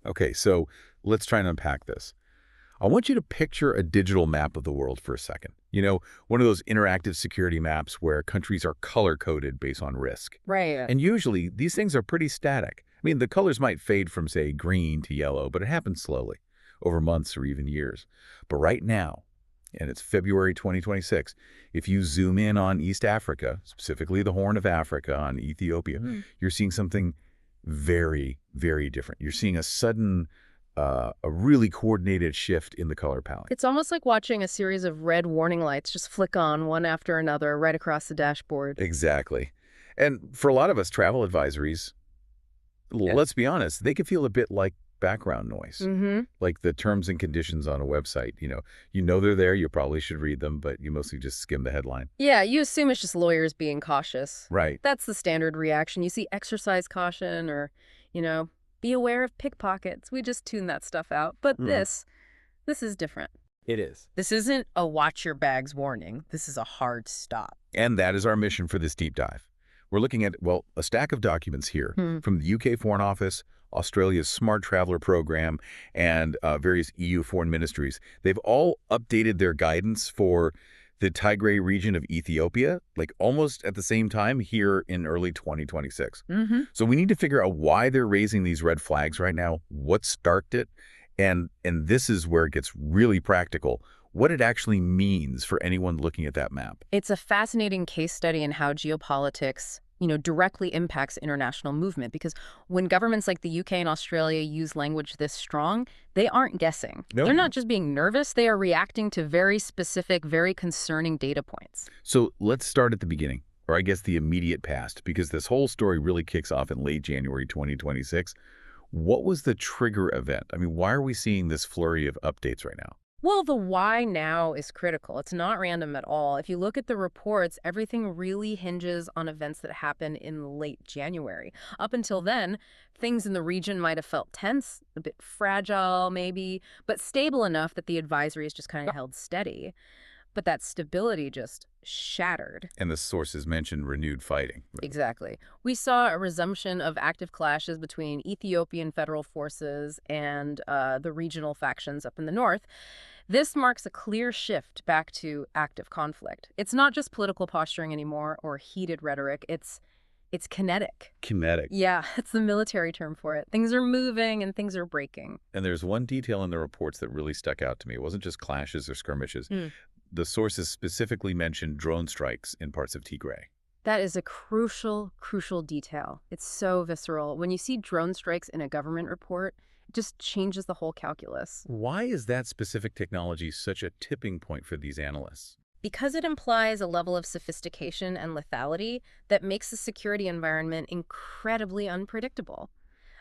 Okay, so let's try and unpack this. I want you to picture a digital map of the world for a second. One of those interactive security maps where countries are color-coded based on risk. Right. And usually, these things are pretty static. I mean, the colors might fade from, say, green to yellow, but it happens slowly, over months or even years. But right now, and it's February 2026, if you zoom in on East Africa, specifically the Horn of Africa on Ethiopia, you're seeing something very, very different. You're seeing a sudden, a really coordinated shift in the color palette. It's almost like watching a series of red warning lights just flick on one after another right across the dashboard. Exactly. And for a lot of us, travel advisories, let's be honest, they can feel a bit like background noise, like the terms and conditions on a website. You know they're there, you probably should read them, but you mostly just skim the headline. Yeah, you assume it's just lawyers being cautious. Right. That's the standard reaction. You see exercise caution or, be aware of pickpockets. We just tune that stuff out. But this is different. It is. This isn't a watch your bags warning. This is a hard stop. And that is our mission for this deep dive. We're looking at, well, a stack of documents here from the UK Foreign Office, Australia's Smart Traveller Program, and various EU foreign ministries. They've all updated their guidance for the Tigray region of Ethiopia, like almost at the same time here in early 2026. So we need to figure out why they're raising these red flags right now, what sparked it, and this is where it gets really practical, what it actually means for anyone looking at that map. It's a fascinating case study in how geopolitics, directly impacts international movement, because when governments like the UK and Australia use language this strong, they aren't guessing. No. They're not just being nervous, they are reacting to very specific, very concerning data points. So let's start at the beginning, or I guess the immediate past, because this whole story really kicks off in late January 2026. What was the trigger event? I mean, why are we seeing this flurry of updates right now? Well, the why now is critical. It's not random at all. If you look at the reports, everything really hinges on events that happened in late January. Up until then, things in the region might have felt tense, a bit fragile maybe, but stable enough that the advisories just kind of held steady. But that stability just shattered. And the sources mentioned renewed fighting. Exactly. We saw a resumption of active clashes between Ethiopian federal forces and the regional factions up in the north. This marks a clear shift back to active conflict. It's not just political posturing anymore or heated rhetoric. It's kinetic. Kinetic. Yeah, it's the military term for it. Things are moving and things are breaking. And there's one detail in the reports that really stuck out to me. It wasn't just clashes or skirmishes. The sources specifically mentioned drone strikes in parts of Tigray. That is a crucial, crucial detail. It's so visceral. When you see drone strikes in a government report, it just changes the whole calculus. Why is that specific technology such a tipping point for these analysts? Because it implies a level of sophistication and lethality that makes the security environment incredibly unpredictable.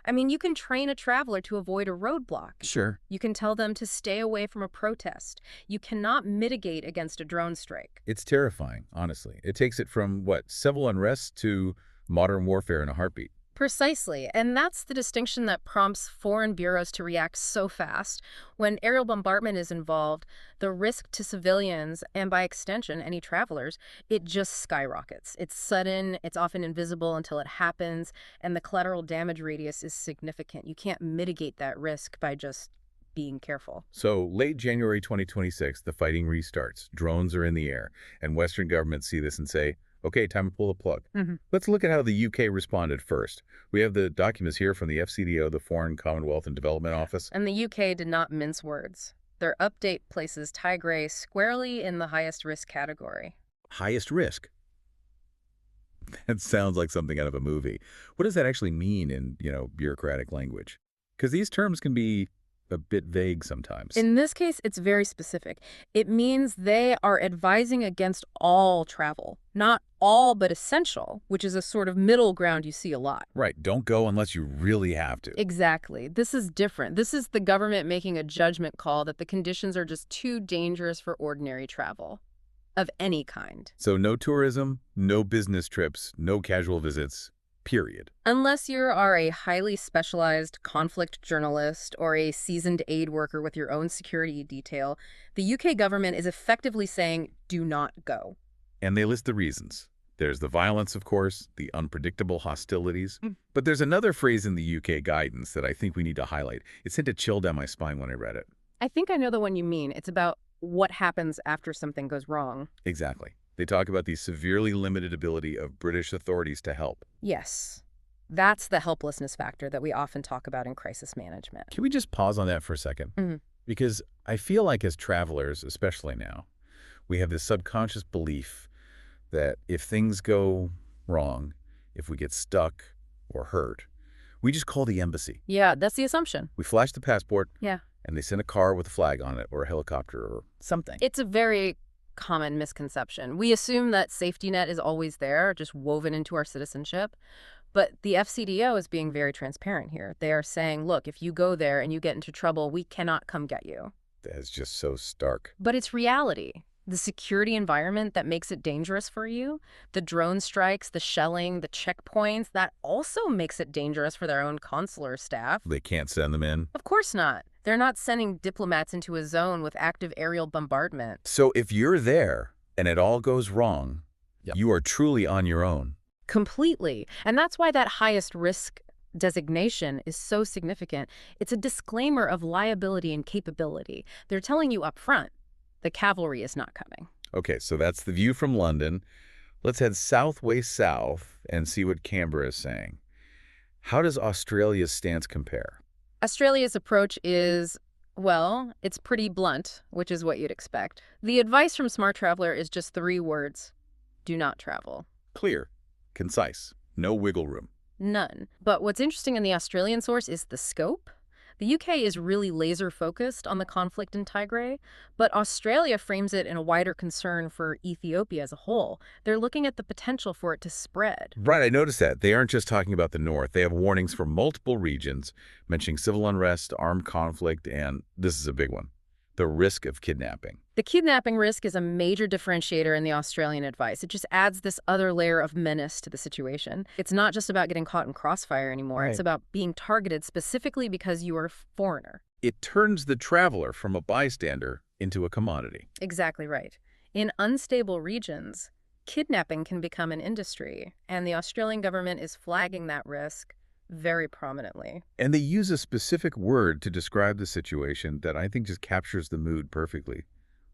I mean, you can train a traveler to avoid a roadblock. Sure. You can tell them to stay away from a protest. You cannot mitigate against a drone strike. It's terrifying, honestly. It takes it from, civil unrest to modern warfare in a heartbeat. Precisely. And that's the distinction that prompts foreign bureaus to react so fast. When aerial bombardment is involved, the risk to civilians, and by extension, any travelers, it just skyrockets. It's sudden, it's often invisible until it happens, and the collateral damage radius is significant. You can't mitigate that risk by just being careful. So late January 2026, the fighting restarts. Drones are in the air, and Western governments see this and say, okay, time to pull the plug. Let's look at how the UK responded first. We have the documents here from the FCDO, the Foreign, Commonwealth and Development Office. And the UK did not mince words. Their update places Tigray squarely in the highest risk category. Highest risk? That sounds like something out of a movie. What does that actually mean in, bureaucratic language? Because these terms can be a bit vague sometimes. In this case, it's very specific. It means they are advising against all travel. Not all, but essential, which is a sort of middle ground you see a lot. Right. Don't go unless you really have to. Exactly. This is different. This is the government making a judgment call that the conditions are just too dangerous for ordinary travel of any kind. So no tourism, no business trips, no casual visits. Period. Unless you are a highly specialized conflict journalist or a seasoned aid worker with your own security detail, the UK government is effectively saying, do not go. And they list the reasons. There's the violence, of course, the unpredictable hostilities. Mm. But there's another phrase in the UK guidance that I think we need to highlight. It sent a chill down my spine when I read it. I think I know the one you mean. It's about what happens after something goes wrong. Exactly. They talk about the severely limited ability of British authorities to help. Yes. That's the helplessness factor that we often talk about in crisis management. Can we just pause on that for a second? Mhm. Because I feel like as travelers, especially now, we have this subconscious belief that if things go wrong, if we get stuck or hurt, we just call the embassy. Yeah, that's the assumption. We flash the passport, Yeah. and they send a car with a flag on it or a helicopter or something. It's a very common misconception. We assume that safety net is always there, just woven into our citizenship. But the FCDO is being very transparent here. They are saying, look, if you go there and you get into trouble, we cannot come get you. That's just so stark. But it's reality. The security environment that makes it dangerous for you, the drone strikes, the shelling, the checkpoints, that also makes it dangerous for their own consular staff. They can't send them in. Of course not. They're not sending diplomats into a zone with active aerial bombardment. So if you're there and it all goes wrong, Yep. you are truly on your own. Completely. And that's why that highest risk designation is so significant. It's a disclaimer of liability and capability. They're telling you up front, the cavalry is not coming. Okay, so that's the view from London. Let's head southway south and see what Canberra is saying. How does Australia's stance compare? Australia's approach is, well, it's pretty blunt, which is what you'd expect. The advice from Smart Traveler is just 3 words. Do not travel. Clear, concise, no wiggle room. None. But what's interesting in the Australian source is the scope. The UK is really laser-focused on the conflict in Tigray, but Australia frames it in a wider concern for Ethiopia as a whole. They're looking at the potential for it to spread. Right, I noticed that. They aren't just talking about the north. They have warnings for multiple regions, mentioning civil unrest, armed conflict, and this is a big one, the risk of kidnapping. The kidnapping risk is a major differentiator in the Australian advice. It just adds this other layer of menace to the situation. It's not just about getting caught in crossfire anymore. Right. It's about being targeted specifically because you are a foreigner. It turns the traveler from a bystander into a commodity. Exactly right. In unstable regions, kidnapping can become an industry, and the Australian government is flagging that risk very prominently. And they use a specific word to describe the situation that I think just captures the mood perfectly.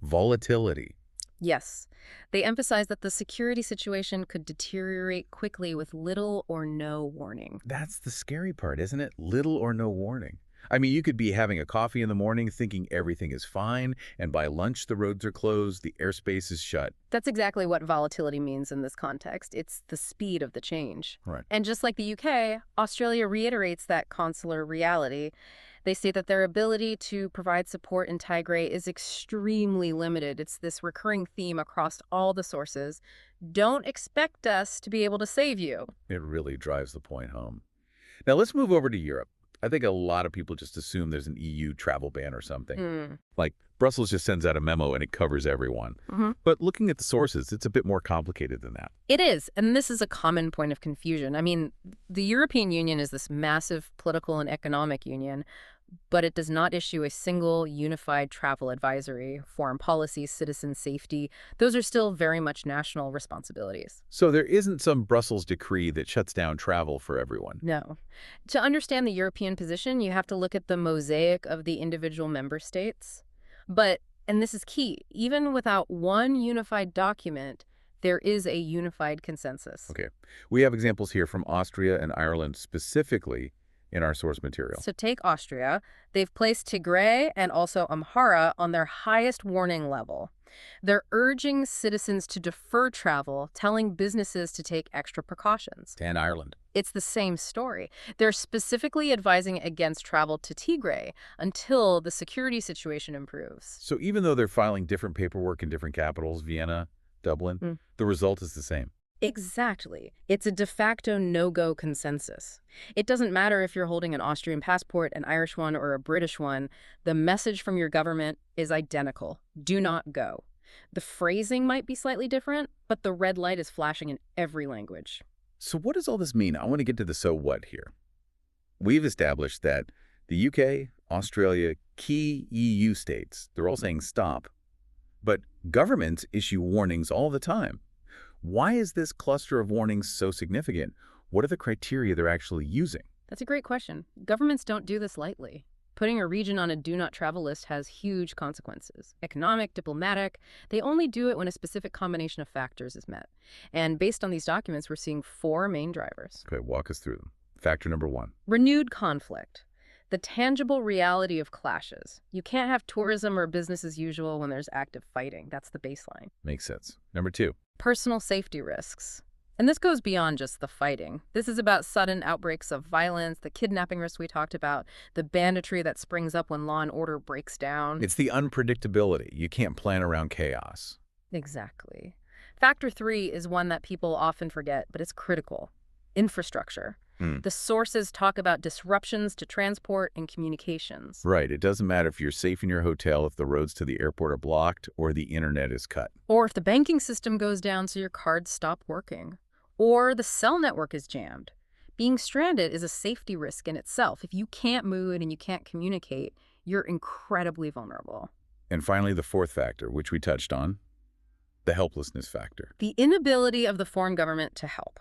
Volatility. Yes, they emphasize that the security situation could deteriorate quickly with little or no warning. That's the scary part, isn't it? Little or no warning. I mean, you could be having a coffee in the morning thinking everything is fine, and by lunch the roads are closed, the airspace is shut. That's exactly what volatility means in this context. It's the speed of the change. Right. And just like the UK, Australia reiterates that consular reality. They say that their ability to provide support in Tigray is extremely limited. It's this recurring theme across all the sources. Don't expect us to be able to save you. It really drives the point home. Now let's move over to Europe. I think a lot of people just assume there's an EU travel ban or something. Like Brussels just sends out a memo and it covers everyone. But looking at the sources, it's a bit more complicated than that. It is, and this is a common point of confusion. I mean, the European Union is this massive political and economic union, but it does not issue a single unified travel advisory. Foreign policy, citizen safety, those are still very much national responsibilities. So there isn't some Brussels decree that shuts down travel for everyone. No. To understand the European position, you have to look at the mosaic of the individual member states. But, and this is key, even without one unified document, there is a unified consensus. Okay. We have examples here from Austria and Ireland specifically in our source material. So take Austria. They've placed Tigray and also Amhara on their highest warning level. They're urging citizens to defer travel, telling businesses to take extra precautions. And Ireland. It's the same story. They're specifically advising against travel to Tigray until the security situation improves. So even though they're filing different paperwork in different capitals, Vienna, Dublin, the result is the same. Exactly. It's a de facto no-go consensus. It doesn't matter if you're holding an Austrian passport, an Irish one, or a British one. The message from your government is identical. Do not go. The phrasing might be slightly different, but the red light is flashing in every language. So what does all this mean? I want to get to the so what here. We've established that the UK, Australia, key EU states, they're all saying stop. But governments issue warnings all the time. Why is this cluster of warnings so significant? What are the criteria they're actually using? That's a great question. Governments don't do this lightly. Putting a region on a do not travel list has huge consequences. Economic, diplomatic. They only do it when a specific combination of factors is met. And based on these documents, we're seeing four main drivers. Okay, walk us through them. Factor number one. Renewed conflict. The tangible reality of clashes. You can't have tourism or business as usual when there's active fighting. That's the baseline. Makes sense. Number two. Personal safety risks. And this goes beyond just the fighting. This is about sudden outbreaks of violence, the kidnapping risks we talked about, the banditry that springs up when law and order breaks down. It's the unpredictability. You can't plan around chaos. Exactly. Factor three is one that people often forget, but it's critical. Infrastructure. The sources talk about disruptions to transport and communications. Right. It doesn't matter if you're safe in your hotel if the roads to the airport are blocked or the internet is cut. Or if the banking system goes down so your cards stop working. Or the cell network is jammed. Being stranded is a safety risk in itself. If you can't move and you can't communicate, you're incredibly vulnerable. And finally, the fourth factor, which we touched on, the helplessness factor. The inability of the foreign government to help.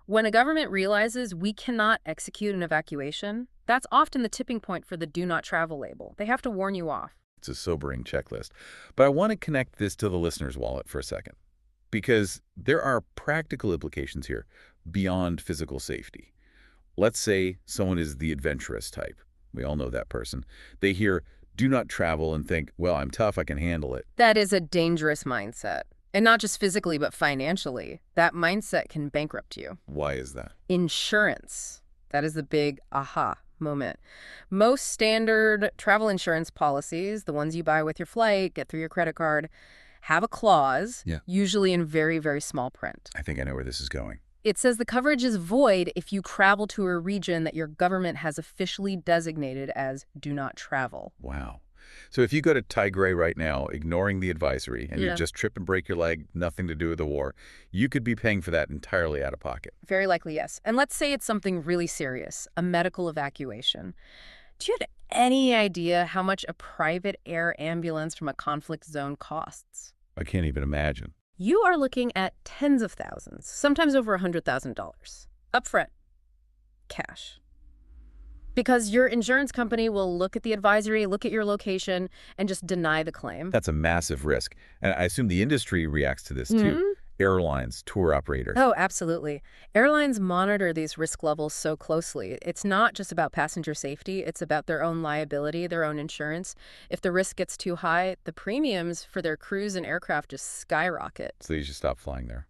When a government realizes we cannot execute an evacuation, that's often the tipping point for the do not travel label. They have to warn you off. It's a sobering checklist. But I want to connect this to the listener's wallet for a second, because there are practical implications here beyond physical safety. Let's say someone is the adventurous type. We all know that person. They hear, do not travel, and think, well, I'm tough, I can handle it. That is a dangerous mindset. And not just physically, but financially. That mindset can bankrupt you. Why is that? Insurance. That is the big aha moment. Most standard travel insurance policies, the ones you buy with your flight, get through your credit card, have a clause, usually in very, very small print. I think I know where this is going. It says the coverage is void if you travel to a region that your government has officially designated as do not travel. Wow. So if you go to Tigray right now, ignoring the advisory, and you just trip and break your leg, nothing to do with the war, you could be paying for that entirely out of pocket. Very likely, yes. And let's say it's something really serious, a medical evacuation. Do you have any idea how much a private air ambulance from a conflict zone costs? I can't even imagine. You are looking at tens of thousands, sometimes over $100,000. Upfront. Cash. Because your insurance company will look at the advisory, look at your location, and just deny the claim. That's a massive risk. And I assume the industry reacts to this too. Airlines, tour operators. Oh, absolutely. Airlines monitor these risk levels so closely. It's not just about passenger safety. It's about their own liability, their own insurance. If the risk gets too high, the premiums for their crews and aircraft just skyrocket. So you should stop flying there.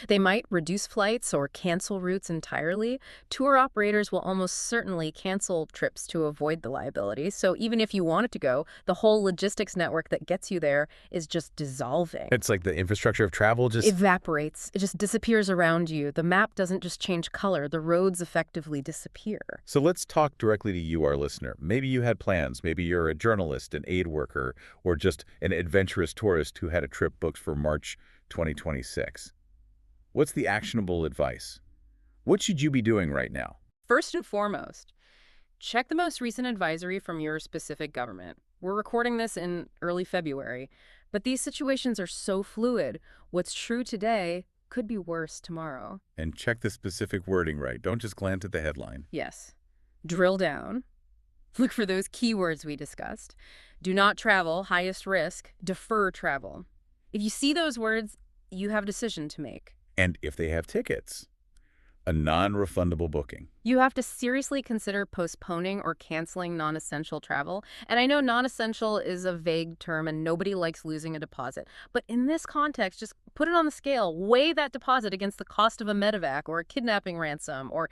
They might reduce flights or cancel routes entirely. Tour operators will almost certainly cancel trips to avoid the liability. So even if you wanted to go, the whole logistics network that gets you there is just dissolving. It's like the infrastructure of travel just evaporates. It just disappears around you. The map doesn't just change color. The roads effectively disappear. So let's talk directly to you, our listener. Maybe you had plans. Maybe you're a journalist, an aid worker, or just an adventurous tourist who had a trip booked for March 2026. What's the actionable advice? What should you be doing right now? First and foremost, check the most recent advisory from your specific government. We're recording this in early February, but these situations are so fluid. What's true today could be worse tomorrow. And check the specific wording right. Don't just glance at the headline. Yes. Drill down. Look for those keywords we discussed. Do not travel, highest risk, defer travel. If you see those words, you have a decision to make. And if they have tickets, a non-refundable booking. You have to seriously consider postponing or canceling non-essential travel. And I know non-essential is a vague term and nobody likes losing a deposit. But in this context, just put it on the scale. Weigh that deposit against the cost of a medevac or a kidnapping ransom or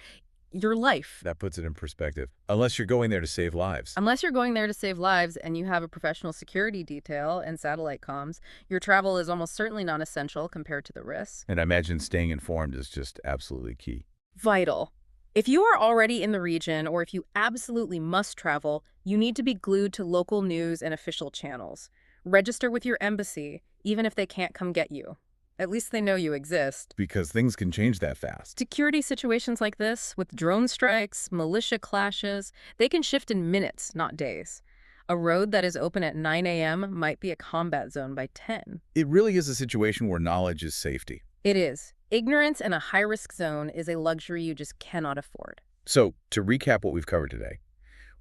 your life. That puts it in perspective. Unless you're going there to save lives. Unless you're going there to save lives and you have a professional security detail and satellite comms, your travel is almost certainly non-essential compared to the risks. And I imagine staying informed is just absolutely key. Vital. If you are already in the region or if you absolutely must travel, you need to be glued to local news and official channels. Register with your embassy, even if they can't come get you. At least they know you exist. Because things can change that fast. Security situations like this, with drone strikes, militia clashes, they can shift in minutes, not days. A road that is open at 9 a.m. might be a combat zone by 10. It really is a situation where knowledge is safety. It is. Ignorance in a high-risk zone is a luxury you just cannot afford. So, to recap what we've covered today,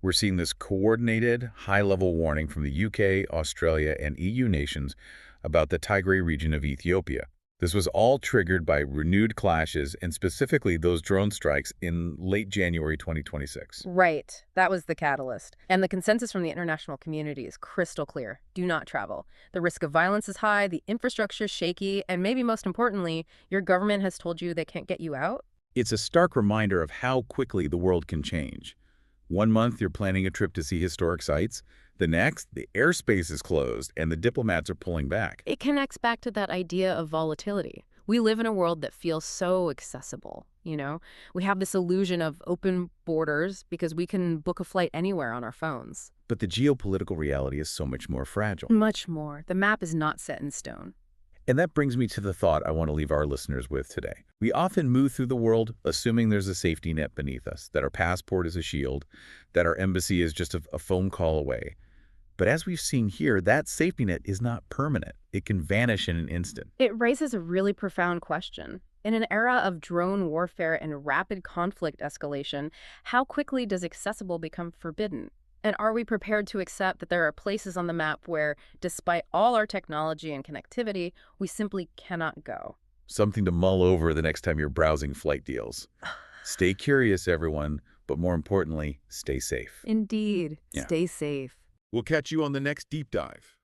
we're seeing this coordinated, high-level warning from the UK, Australia, and EU nations about the Tigray region of Ethiopia. This was all triggered by renewed clashes and specifically those drone strikes in late January 2026. Right. That was the catalyst. And the consensus from the international community is crystal clear. Do not travel. The risk of violence is high, the infrastructure is shaky, and maybe most importantly, your government has told you they can't get you out. It's a stark reminder of how quickly the world can change. One month, you're planning a trip to see historic sites. The next, the airspace is closed and the diplomats are pulling back. It connects back to that idea of volatility. We live in a world that feels so accessible, you know? We have this illusion of open borders because we can book a flight anywhere on our phones. But the geopolitical reality is so much more fragile. Much more. The map is not set in stone. And that brings me to the thought I want to leave our listeners with today. We often move through the world assuming there's a safety net beneath us, that our passport is a shield, that our embassy is just a phone call away. But as we've seen here, that safety net is not permanent. It can vanish in an instant. It raises a really profound question. In an era of drone warfare and rapid conflict escalation, how quickly does accessible become forbidden? And are we prepared to accept that there are places on the map where, despite all our technology and connectivity, we simply cannot go? Something to mull over the next time you're browsing flight deals. Stay curious, everyone, but more importantly, stay safe. Indeed. Yeah. Stay safe. We'll catch you on the next deep dive.